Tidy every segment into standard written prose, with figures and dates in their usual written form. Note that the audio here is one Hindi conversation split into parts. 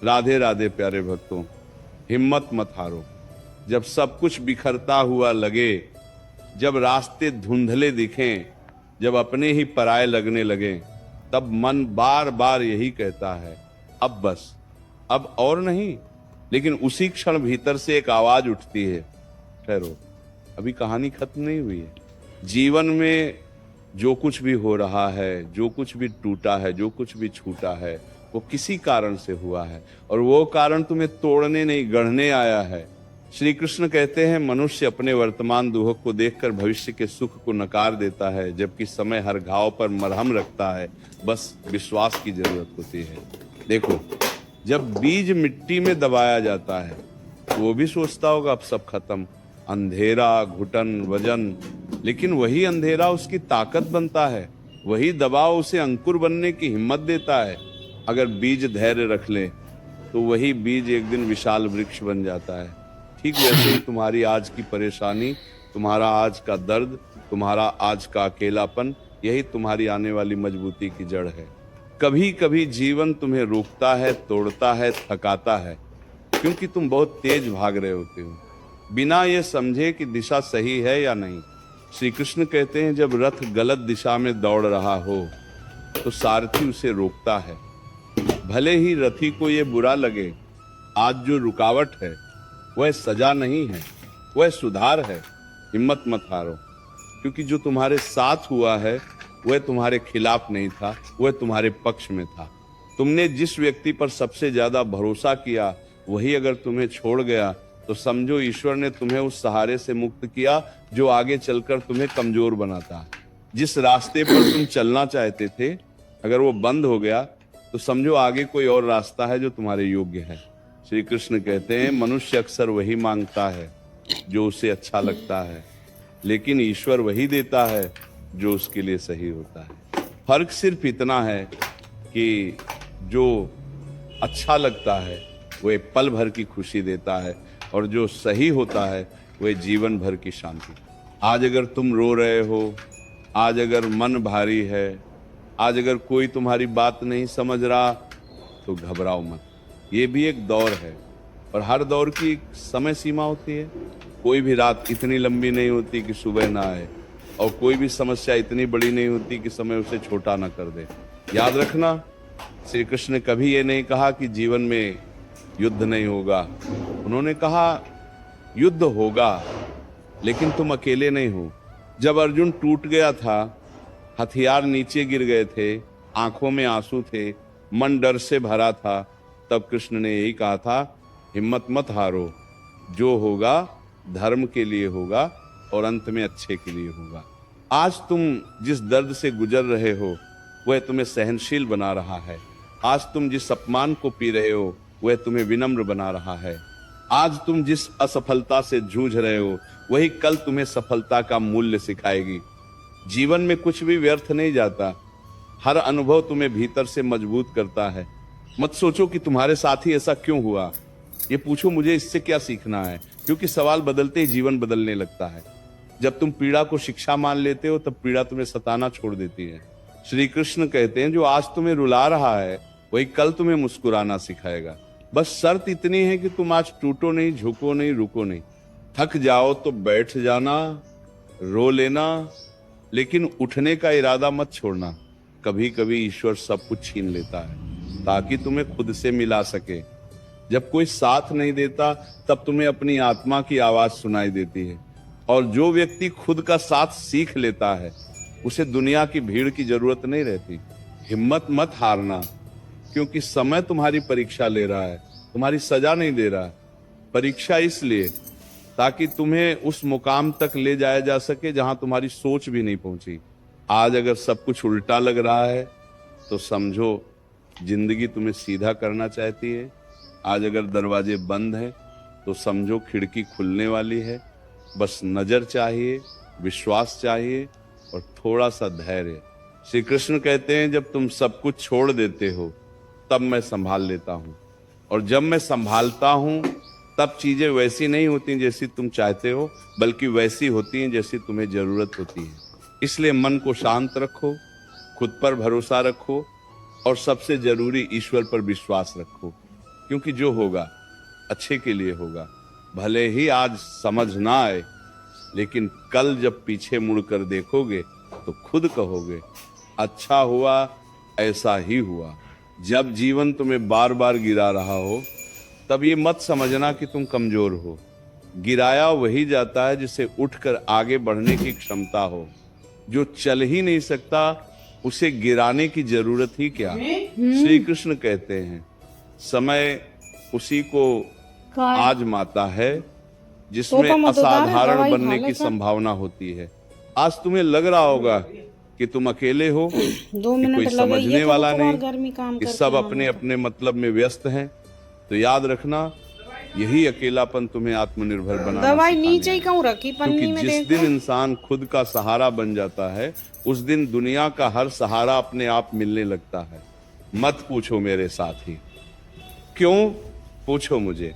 राधे राधे प्यारे भक्तों, हिम्मत मत हारो। जब सब कुछ बिखरता हुआ लगे, जब रास्ते धुंधले दिखें, जब अपने ही पराये लगने लगे, तब मन बार बार यही कहता है, अब बस, अब और नहीं। लेकिन उसी क्षण भीतर से एक आवाज उठती है, ठहरो, अभी कहानी खत्म नहीं हुई है। जीवन में जो कुछ भी हो रहा है, जो कुछ भी टूटा है, जो कुछ भी छूटा है, वो किसी कारण से हुआ है, और वो कारण तुम्हें तोड़ने नहीं, गढ़ने आया है। श्री कृष्ण कहते हैं, मनुष्य अपने वर्तमान दुख को देखकर भविष्य के सुख को नकार देता है, जबकि समय हर घाव पर मरहम रखता है, बस विश्वास की जरूरत होती है। देखो, जब बीज मिट्टी में दबाया जाता है तो वो भी सोचता होगा अब सब खत्म, अंधेरा, घुटन, वजन, लेकिन वही अंधेरा उसकी ताकत बनता है, वही दबाव उसे अंकुर बनने की हिम्मत देता है। अगर बीज धैर्य रख ले तो वही बीज एक दिन विशाल वृक्ष बन जाता है। ठीक वैसे ही तुम्हारी आज की परेशानी, तुम्हारा आज का दर्द, तुम्हारा आज का अकेलापन, यही तुम्हारी आने वाली मजबूती की जड़ है। कभी कभी जीवन तुम्हें रोकता है, तोड़ता है, थकाता है, क्योंकि तुम बहुत तेज भाग रहे होते हो, बिना ये समझे कि दिशा सही है या नहीं। श्री कृष्ण कहते हैं, जब रथ गलत दिशा में दौड़ रहा हो तो सारथी उसे रोकता है। भले ही रथी को ये बुरा लगे, आज जो रुकावट है वह सजा नहीं है, वह सुधार है। हिम्मत मत हारो, क्योंकि जो तुम्हारे साथ हुआ है वह तुम्हारे खिलाफ नहीं था, वह तुम्हारे पक्ष में था। तुमने जिस व्यक्ति पर सबसे ज्यादा भरोसा किया, वही अगर तुम्हें छोड़ गया तो समझो ईश्वर ने तुम्हें उस सहारे से मुक्त किया जो आगे चलकर तुम्हें कमजोर बनाता। जिस रास्ते पर तुम चलना चाहते थे, अगर वो बंद हो गया तो समझो आगे कोई और रास्ता है जो तुम्हारे योग्य है। श्री कृष्ण कहते हैं, मनुष्य अक्सर वही मांगता है जो उसे अच्छा लगता है, लेकिन ईश्वर वही देता है जो उसके लिए सही होता है। फर्क सिर्फ इतना है कि जो अच्छा लगता है वो एक पल भर की खुशी देता है, और जो सही होता है वह जीवन भर की शांति। आज अगर तुम रो रहे हो, आज अगर मन भारी है, आज अगर कोई तुम्हारी बात नहीं समझ रहा, तो घबराओ मत। ये भी एक दौर है, और हर दौर की एक समय सीमा होती है। कोई भी रात इतनी लंबी नहीं होती कि सुबह ना आए, और कोई भी समस्या इतनी बड़ी नहीं होती कि समय उसे छोटा ना कर दे। याद रखना, श्री कृष्ण ने कभी ये नहीं कहा कि जीवन में युद्ध नहीं होगा। उन्होंने कहा युद्ध होगा, लेकिन तुम अकेले नहीं हो। जब अर्जुन टूट गया था, हथियार नीचे गिर गए थे, आंखों में आंसू थे, मन डर से भरा था, तब कृष्ण ने यही कहा था, हिम्मत मत हारो, जो होगा धर्म के लिए होगा और अंत में अच्छे के लिए होगा। आज तुम जिस दर्द से गुजर रहे हो वह तुम्हें सहनशील बना रहा है। आज तुम जिस अपमान को पी रहे हो वह तुम्हें विनम्र बना रहा है। आज तुम जिस असफलता से जूझ रहे हो वही कल तुम्हें सफलता का मूल्य सिखाएगी। जीवन में कुछ भी व्यर्थ नहीं जाता, हर अनुभव तुम्हें भीतर से मजबूत करता है। मत सोचो कि तुम्हारे साथ ही ऐसा क्यों हुआ, ये पूछो मुझे इससे क्या सीखना है, क्योंकि सवाल बदलते ही जीवन बदलने लगता है। जब तुम पीड़ा को शिक्षा मान लेते हो, तब पीड़ा तुम्हें सताना छोड़ देती है। श्री कृष्ण कहते हैं, जो आज तुम्हें रुला रहा है वही कल तुम्हें मुस्कुराना सिखाएगा। बस शर्त इतनी है कि तुम आज टूटो नहीं, झुको नहीं, रुको नहीं। थक जाओ तो बैठ जाना, रो लेना, लेकिन उठने का इरादा मत छोड़ना। कभी कभी ईश्वर सब कुछ छीन लेता है ताकि तुम्हें खुद से मिला सके। जब कोई साथ नहीं देता तब तुम्हें अपनी आत्मा की आवाज सुनाई देती है, और जो व्यक्ति खुद का साथ सीख लेता है उसे दुनिया की भीड़ की जरूरत नहीं रहती। हिम्मत मत हारना, क्योंकि समय तुम्हारी परीक्षा ले रहा है, तुम्हारी सजा नहीं दे रहा है। परीक्षा इसलिए ताकि तुम्हें उस मुकाम तक ले जाया जा सके जहां तुम्हारी सोच भी नहीं पहुंची। आज अगर सब कुछ उल्टा लग रहा है तो समझो जिंदगी तुम्हें सीधा करना चाहती है। आज अगर दरवाजे बंद हैं तो समझो खिड़की खुलने वाली है। बस नजर चाहिए, विश्वास चाहिए और थोड़ा सा धैर्य। श्री कृष्ण कहते हैं, जब तुम सब कुछ छोड़ देते हो तब मैं संभाल लेता हूं, और जब मैं संभालता हूं तब चीजें वैसी नहीं होती जैसी तुम चाहते हो, बल्कि वैसी होती हैं जैसी तुम्हें जरूरत होती है। इसलिए मन को शांत रखो, खुद पर भरोसा रखो, और सबसे जरूरी ईश्वर पर विश्वास रखो। क्योंकि जो होगा अच्छे के लिए होगा। भले ही आज समझ ना आए, लेकिन कल जब पीछे मुड़कर देखोगे तो खुद कहोगे अच्छा हुआ, ऐसा ही हुआ। जब जीवन तुम्हें बार बार गिरा रहा हो, तब ये मत समझना कि तुम कमजोर हो। गिराया वही जाता है जिसे उठकर आगे बढ़ने की क्षमता हो। जो चल ही नहीं सकता, उसे गिराने की जरूरत ही क्या। श्री कृष्ण कहते हैं समय उसी को आजमाता है जिसमें असाधारण बनने की संभावना होती है। आज तुम्हें लग रहा होगा कि तुम अकेले हो, कि कोई समझने वाला नहीं, कि सब अपने अपने मतलब में व्यस्त हैं। तो याद रखना, यही अकेलापन तुम्हें आत्मनिर्भर बनाना सिखाने है। क्योंकि जिस दिन इंसान खुद का सहारा बन जाता है, उस दिन दुनिया का हर सहारा अपने आप मिलने लगता है। मत पूछो मेरे साथी क्यों, पूछो मुझे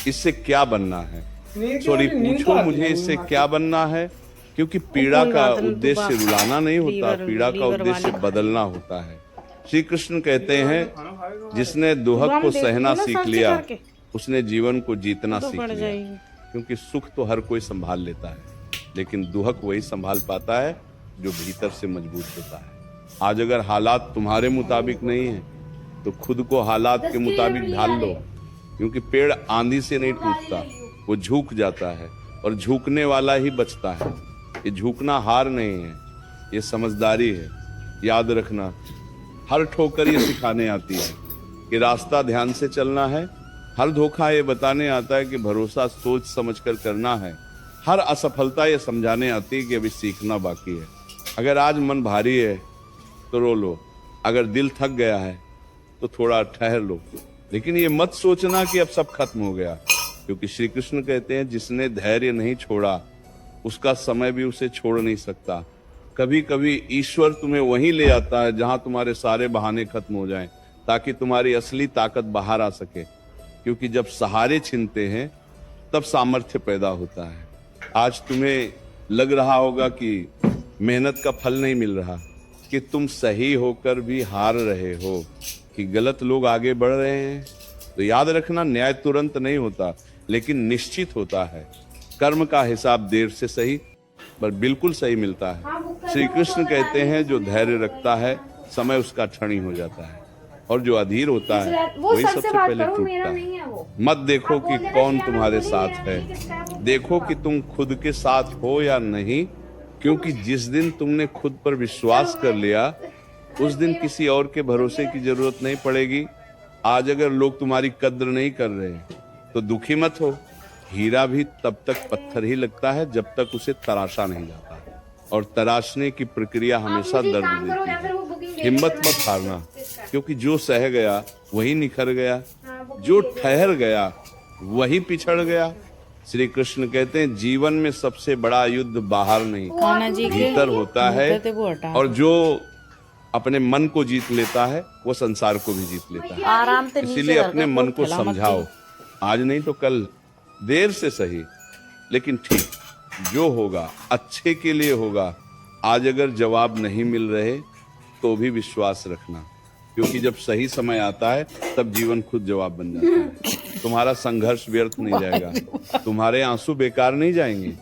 इससे क्या बनना है। सॉरी, पूछो मुझे इससे क्या बनना है, क्योंकि पीड़ा का उद्देश्य रुलाना नहीं होता, पीड़ा का उद्देश्य बदलना होता है। श्री कृष्ण कहते हैं जिसने दुहक को सहना सीख लिया, उसने जीवन को जीतना सीख लिया। क्योंकि सुख तो हर कोई संभाल लेता है, लेकिन दुहक वही संभाल पाता है जो भीतर से मजबूत होता है। आज अगर हालात तुम्हारे मुताबिक नहीं है, तो खुद को हालात के मुताबिक ढाल लो। क्योंकि पेड़ आंधी से नहीं टूटता, वो झुक जाता है, और झुकने वाला ही बचता है। ये झुकना हार नहीं है, ये समझदारी है। याद रखना, हर ठोकर ये सिखाने आती है कि रास्ता ध्यान से चलना है। हर धोखा ये बताने आता है कि भरोसा सोच समझकर करना है। हर असफलता ये समझाने आती है कि अभी सीखना बाकी है। अगर आज मन भारी है तो रो लो, अगर दिल थक गया है तो थोड़ा ठहर लो, लेकिन ये मत सोचना कि अब सब खत्म हो गया। क्योंकि श्री कृष्ण कहते हैं जिसने धैर्य नहीं छोड़ा, उसका समय भी उसे छोड़ नहीं सकता। कभी कभी ईश्वर तुम्हें वहीं ले आता है जहां तुम्हारे सारे बहाने खत्म हो जाएं, ताकि तुम्हारी असली ताकत बाहर आ सके। क्योंकि जब सहारे छिनते हैं, तब सामर्थ्य पैदा होता है। आज तुम्हें लग रहा होगा कि मेहनत का फल नहीं मिल रहा, कि तुम सही होकर भी हार रहे हो, कि गलत लोग आगे बढ़ रहे हैं। तो याद रखना, न्याय तुरंत नहीं होता, लेकिन निश्चित होता है। कर्म का हिसाब देर से सही पर बिल्कुल सही मिलता है। श्री कृष्ण कहते हैं जो धैर्य रखता है, समय उसका क्षण हो जाता है, और जो अधीर होता है वही सबसे पहले टूटता है। मत देखो कि कौन तुम्हारे साथ है, देखो कि तुम खुद के साथ हो या नहीं। क्योंकि जिस दिन तुमने खुद पर विश्वास कर लिया, उस दिन किसी और के भरोसे की जरूरत नहीं पड़ेगी। आज अगर लोग तुम्हारी कद्र नहीं कर रहे तो दुखी मत हो। हीरा भी तब तक पत्थर ही लगता है जब तक उसे तराशा नहीं जाता, और तराशने की प्रक्रिया हमेशा दर्द देती है। हिम्मत मत हारना, क्योंकि जो सह गया वही निखर गया, जो ठहर गया वही पिछड़ गया। श्री कृष्ण कहते हैं जीवन में सबसे बड़ा युद्ध बाहर नहीं, भीतर होता है। और जो अपने मन को जीत लेता है, वो संसार को भी जीत लेता है। इसीलिए अपने मन को समझाओ, आज नहीं तो कल, देर से सही, लेकिन ठीक। जो होगा अच्छे के लिए होगा। आज अगर जवाब नहीं मिल रहे तो भी विश्वास रखना, क्योंकि जब सही समय आता है तब जीवन खुद जवाब बन जाता है। तुम्हारा संघर्ष व्यर्थ नहीं जाएगा, तुम्हारे आंसू बेकार नहीं जाएंगे,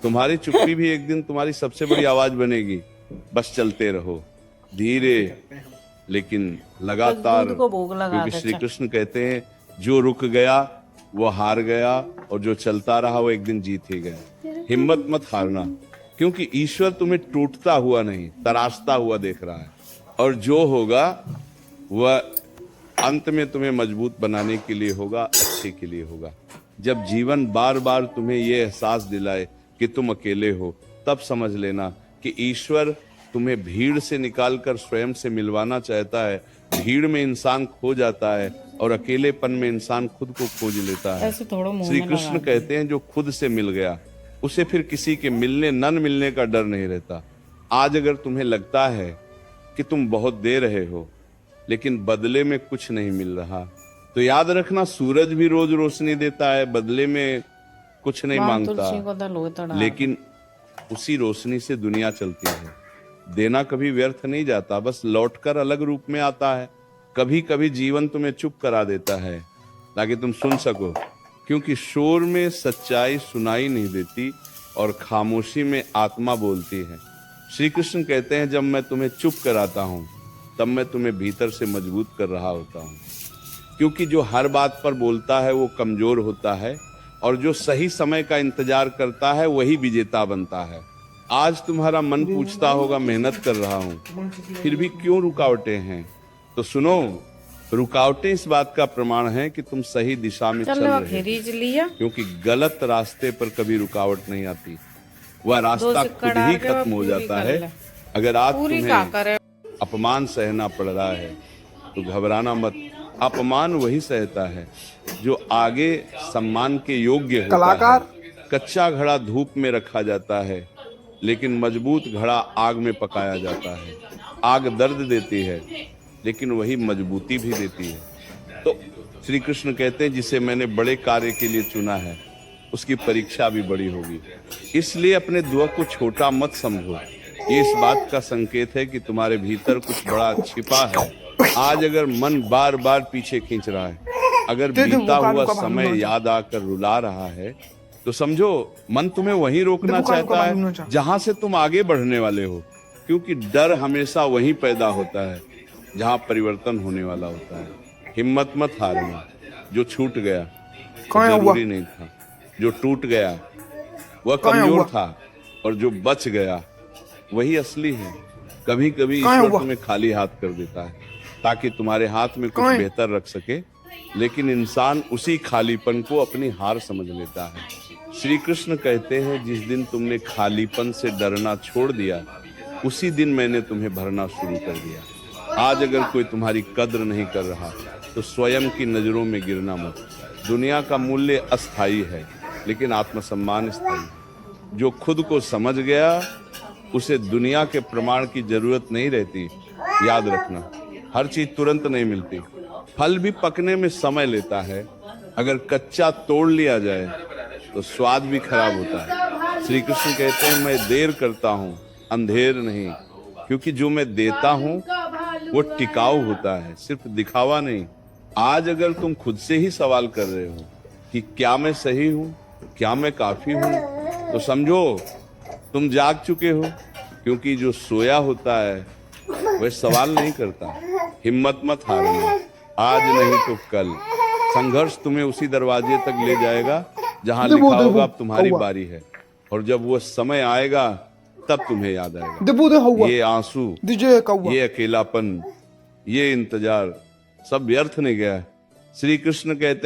तुम्हारी चुप्पी भी एक दिन तुम्हारी सबसे बड़ी आवाज बनेगी। बस चलते रहो, धीरे लेकिन लगातार। क्योंकि श्री कृष्ण कहते हैं जो रुक गया वो हार गया, और जो चलता रहा वो एक दिन जीत ही गया। हिम्मत मत हारना, क्योंकि ईश्वर तुम्हें टूटता हुआ नहीं, तराशता हुआ देख रहा है। और जो होगा वह अंत में तुम्हें मजबूत बनाने के लिए होगा, अच्छे के लिए होगा। जब जीवन बार बार तुम्हें यह एहसास दिलाए कि तुम अकेले हो, तब समझ लेना कि ईश्वर तुम्हें भीड़ से निकालकर स्वयं से मिलवाना चाहता है। भीड़ में इंसान खो जाता है, और अकेलेपन में इंसान खुद को खोज लेता है। श्री कृष्ण कहते हैं जो खुद से मिल गया, उसे फिर किसी के मिलने न मिलने का डर नहीं रहता। आज अगर तुम्हें लगता है कि तुम बहुत दे रहे हो, लेकिन बदले में कुछ नहीं मिल रहा, तो याद रखना सूरज भी रोज रोशनी देता है, बदले में कुछ नहीं मांगता, लेकिन उसी रोशनी से दुनिया चलती है। देना कभी व्यर्थ नहीं जाता, बस लौटकर अलग रूप में आता है। कभी कभी जीवन तुम्हें चुप करा देता है, ताकि तुम सुन सको, क्योंकि शोर में सच्चाई सुनाई नहीं देती और खामोशी में आत्मा बोलती है। श्री कृष्ण कहते हैं, जब मैं तुम्हें चुप कराता हूं तब मैं तुम्हें भीतर से मजबूत कर रहा होता हूं, क्योंकि जो हर बात पर बोलता है वो कमजोर होता है और जो सही समय का इंतजार करता है वही विजेता बनता है। आज तुम्हारा मन पूछता होगा, मेहनत कर रहा हूं फिर भी क्यों रुकावटें हैं? तो सुनो, रुकावटें इस बात का प्रमाण है कि तुम सही दिशा में चल रहे हो, क्योंकि गलत रास्ते पर कभी रुकावट नहीं आती, वह रास्ता खुद ही खत्म हो जाता है। अगर आज तुम्हें अपमान सहना पड़ रहा है तो घबराना मत। अपमान वही सहता है जो आगे सम्मान के योग्य होता है। कच्चा घड़ा धूप में रखा जाता है, लेकिन मजबूत घड़ा आग में पकाया जाता है। आग दर्द देती है, लेकिन वही मजबूती भी देती है। तो श्री कृष्ण कहते हैं, जिसे मैंने बड़े कार्य के लिए चुना है उसकी परीक्षा भी बड़ी होगी, इसलिए अपने दुआ को छोटा मत समझो। ये इस बात का संकेत है कि तुम्हारे भीतर कुछ बड़ा छिपा है। आज अगर मन बार बार पीछे खींच रहा है, अगर बीता हुआ समय याद आकर रुला रहा है, तो समझो मन तुम्हें वहीं रोकना चाहता है जहां से तुम आगे बढ़ने वाले हो, क्योंकि डर हमेशा वहीं पैदा होता है जहां परिवर्तन होने वाला होता है। हिम्मत मत हारना। जो छूट गया जरूरी नहीं था, जो टूट गया वह कमजोर था, और जो बच गया वही असली है। कभी कभी ईश्वर तुम्हें खाली हाथ कर देता है ताकि तुम्हारे हाथ में कुछ बेहतर रख सके, लेकिन इंसान उसी खालीपन को अपनी हार समझ लेता है। श्री कृष्ण कहते हैं, जिस दिन तुमने खालीपन से डरना छोड़ दिया उसी दिन मैंने तुम्हें भरना शुरू कर दिया। आज अगर कोई तुम्हारी कद्र नहीं कर रहा तो स्वयं की नजरों में गिरना मत। दुनिया का मूल्य अस्थायी है, लेकिन आत्मसम्मान स्थायी है। जो खुद को समझ गया उसे दुनिया के प्रमाण की जरूरत नहीं रहती। याद रखना, हर चीज तुरंत नहीं मिलती। फल भी पकने में समय लेता है। अगर कच्चा तोड़ लिया जाए तो स्वाद भी खराब होता है। श्री कृष्ण कहते हैं, मैं देर करता हूँ, अंधेर नहीं, क्योंकि जो मैं देता हूँ वो टिकाऊ होता है, सिर्फ दिखावा नहीं। आज अगर तुम खुद से ही सवाल कर रहे हो कि क्या मैं सही हूँ, क्या मैं काफी हूँ, तो समझो तुम जाग चुके हो, क्योंकि जो सोया होता है वह सवाल नहीं करता। हिम्मत मत हारना, आज नहीं तो कल। संघर्ष तुम्हें उसी दरवाजे तक ले जाएगा जहां लिखा होगा अब तुम्हारी बारी है, और जब वो समय आएगा तब तुम्हें याद आएगा ये आंसू, ये अकेलापन, ये इंतजार सब व्यर्थ नहीं गया। श्री कृष्ण कहते